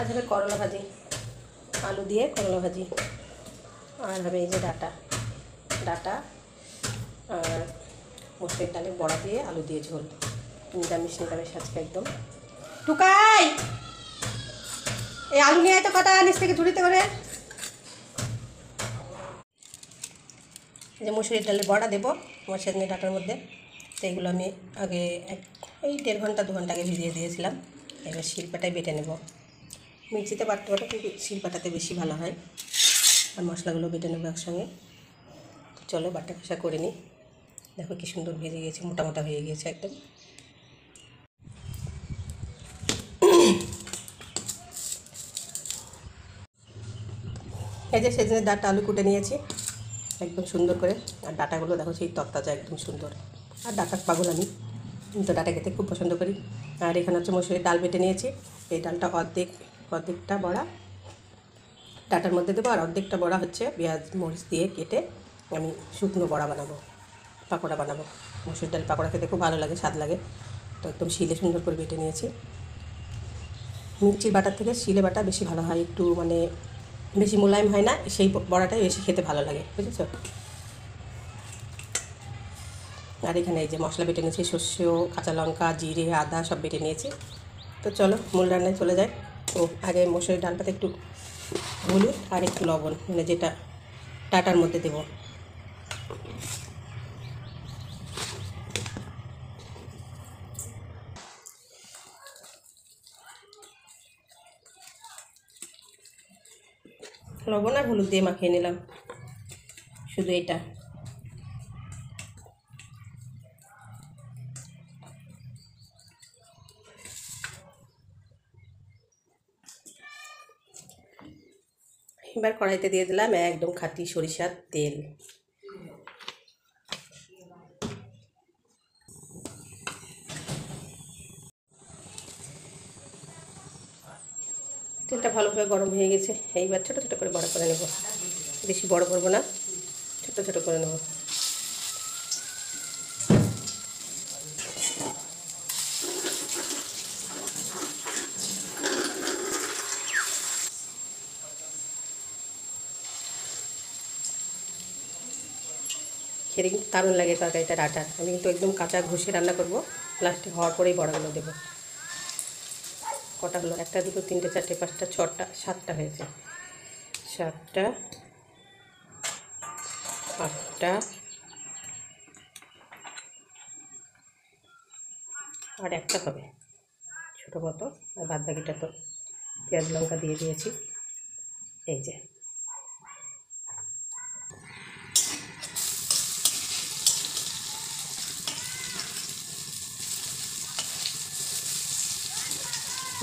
আজ হবে করলা ভাজি, আলু দিয়ে করলা ভাজি। আর হবে এই যে ডাটা ডাটা আর মসুরের ডালে বড়া দিয়ে আলু দিয়ে ঝোল। নিরামিষ আজকে একদম। টুকাই এই আলু নিয়ে তো কটা নিচ থেকে ঝুড়িতে করে। যে মসুরির ডালে বড়া দেবো মসুর ডাটার মধ্যে, তো এগুলো আমি আগে এই 1.5 ঘন্টা 2 ঘন্টা আগে ভিজিয়ে দিয়েছিলাম। এবার শিলপাটায় বেটে নেব। মিক্সিতে বাটতে পারো কিন্তু শিলপাটাতে বেশি ভালো হয়। আর মশলাগুলো বেটে নেবো একসঙ্গে। তো চলো বাটা কষা করে নিই। দেখো কি সুন্দর ভেজে গিয়েছে, মোটা মোটা হয়ে গিয়েছে একদম। এই যে সেদিনের ডাটা আলু কুটে নিয়েছি একদম সুন্দর করে। আর ডাটাগুলো দেখো সেই তরতাজা একদম সুন্দর। আর ডাটা পাগল আমি, তো ডাটা খেতে খুব পছন্দ করি। আর এখানে হচ্ছে মসুরির ডাল বেটে নিয়েছি। এই ডালটা অর্ধেকটা বড়া ডাটার মধ্যে দেবো, আর অর্ধেকটা বড়া হচ্ছে পেঁয়াজ মরিচ দিয়ে কেটে আমি শুকনো বড়া বানাবো, পাকোড়া বানাবো। মসুর ডাল পাকোড়া খেতে খুব ভালো লাগে, স্বাদ লাগে। তো একদম শিলে সুন্দর করে বেটে নিয়েছি। মিক্সির বাটার থেকে শিলে বাটা বেশি ভালো হয়, একটু মানে বেশি মোলায়েম হয় না, সেই বড়াটাই বেশি খেতে ভালো লাগে, বুঝেছ। আর এখানে এই যে মশলা বেটে নিয়েছি, সর্ষে, কাঁচা লঙ্কা, জিরে, আদা সব বেটে নিয়েছি। তো চলো মূল রান্নায় চলে যায়। ও আগে মসুরের ডালটাতে একটু হলুদ আর একটু লবণ, মানে যেটা ডাটার মধ্যে দেবো। লবণ আর হলুদ দিয়ে মাখিয়ে নিলাম শুধু এটা। এবার কড়াইতে দিয়ে দিলাম একদম খাঁটি সরিষার তেল। তেলটা ভালোভাবে গরম হয়ে গেছে। এইবার ছোটো ছোটো করে বড়া করে নেব, বেশি বড় করবো না, ছোটো ছোটো করে নেব। খেতে কিন্তু দারুণ লাগে তরকারিটা ডাটার। আমি কিন্তু একদম কাঁচা ঘষে রান্না করব, লাস্টে হওয়ার পরেই বড়াগুলো দেবো। কটা হলো? 1 2 3 4 5 6 7টা হয়েছে। 7টা 8টা আর একটা হবে ছোটো মতো। আর বাদ বাকিটা তো পেঁয়াজ লঙ্কা দিয়ে দিয়েছি। এই যে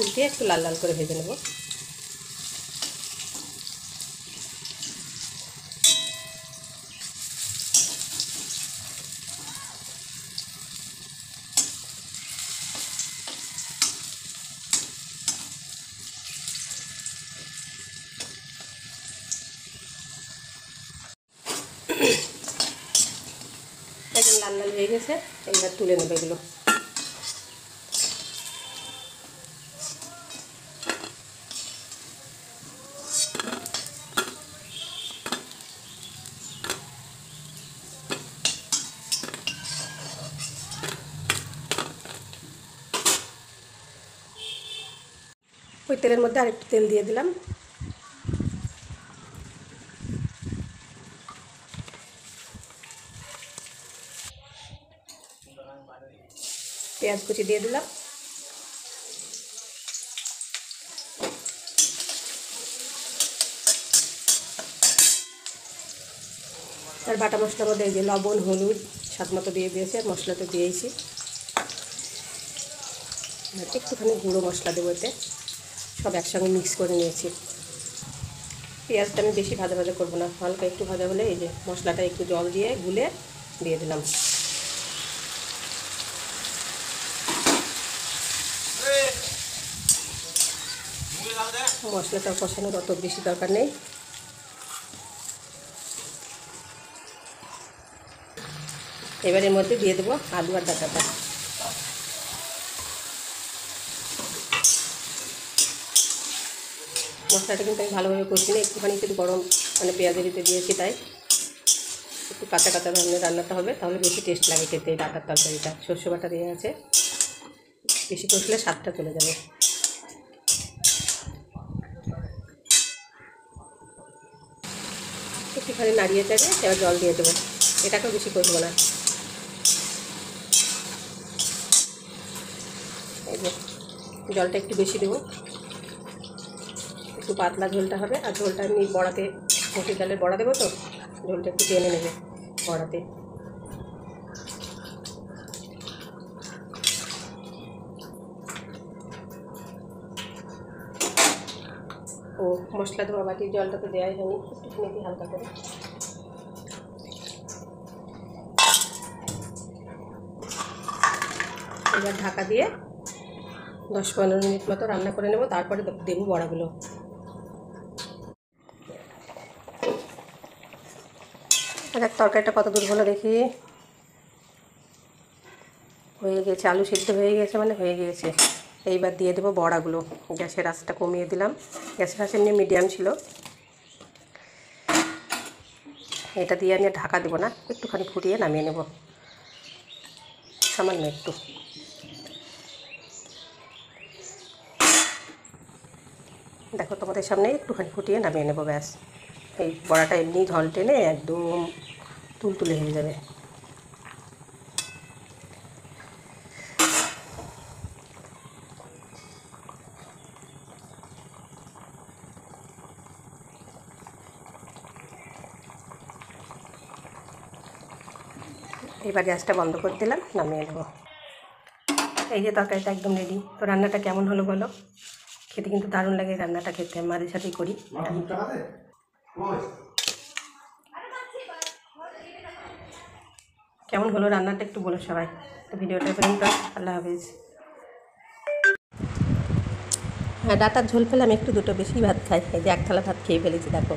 উল্টে একটু লাল লাল করে ভেজে নেব। একদম লাল লাল হয়ে গেছে, এইবার তুলে নেবে এগুলো। ওই তেলের মধ্যে আরেকটু তেল দিয়ে দিলাম। পেঁয়াজ কুচি দিয়ে দিলাম। আর বাটা মশলার মধ্যে এই যে লবণ হলুদ স্বাদ মতো দিয়ে দিয়েছি, আর মশলা তো দিয়েছি। একটুখানি গুঁড়ো মশলা দেবো এতে, সব একসঙ্গে মিক্স করে নিয়েছি। পেঁয়াজটা আমি বেশি ভাজা ভাজা করবো না, হালকা একটু ভাজা হলে এই যে মশলাটা একটু জল দিয়ে গুলে দিয়ে দিলাম। মশলাটা কষানোর অত বেশি দরকার নেই। এবার এর মধ্যে দিয়ে দেবো আলু আর ডাটাটা। মশলাটা কিন্তু আমি ভালোভাবে করছি না, একটুখানি একটু গরম মানে পেঁয়াজের দিতে দিয়েছি, তাই একটু কাঁচা কাঁচা ধরনের রান্নাটা হবে, তাহলে বেশি টেস্ট লাগে খেতে। এই ডাটার তরকারিটা সর্ষে বাটা দিয়ে আছে, বেশি কষলে স্বাদটা চলে যাবে। একটুখানি নাড়িয়ে চাড়িয়ে এবার জল দিয়ে দেবো, এটাকেও বেশি কষবো না। এই যে জলটা একটু বেশি দেবো, একটু পাতলা ঝোলটা হবে। আর ঝোলটা এমনি বড়াতে, মসুর ডালের বড়া দেবো তো, ঝোলটা একটু টেনে নেবে বড়াতে। ও মশলা ধোয়া বাটির জলটা তো দেওয়াই হয়নি, একটু মেথি হালকা করে। এবার ঢাকা দিয়ে 10-15 মিনিট মতো রান্না করে নেব, তারপরে দেবো বড়াগুলো। আর তরকারিটা কত দূর হলো দেখি, হয়ে গেছে, আলু সিদ্ধ হয়ে গেছে, মানে হয়ে গিয়েছে। এইবার দিয়ে দেবো বড়াগুলো। গ্যাসের আঁচটা কমিয়ে দিলাম, গ্যাসের আঁচ এমনি মিডিয়াম ছিল। এটা দিয়ে আমি ঢাকা দেবো না, একটুখানি ফুটিয়ে নামিয়ে নেব, সামান্য একটু। দেখো তোমাদের সামনে একটুখানি ফুটিয়ে নামিয়ে নেব, ব্যাস। এই বড়াটা এমনি ঝোল টেনে একদম তুলতুলে হয়ে যাবে। এবার গ্যাসটা বন্ধ করে দিলাম, নামিয়ে নেব। এই যে তরকারিটা একদম রেডি। তো রান্নাটা কেমন হলো বলো? খেতে কিন্তু দারুণ লাগে, রান্নাটা খেতে আমি মাঝে সাথেই করি। কেমন হলো রান্নাটা একটু বলো সবাই। তো ভিডিওটা পর্যন্ত, আল্লাহ হাফিজ। হ্যাঁ, ডাটার ঝোল পেলে আমি একটু দুটো বেশি ভাত খাই। এই যে 1 থালা ভাত খেয়ে ফেলেছি দেখো।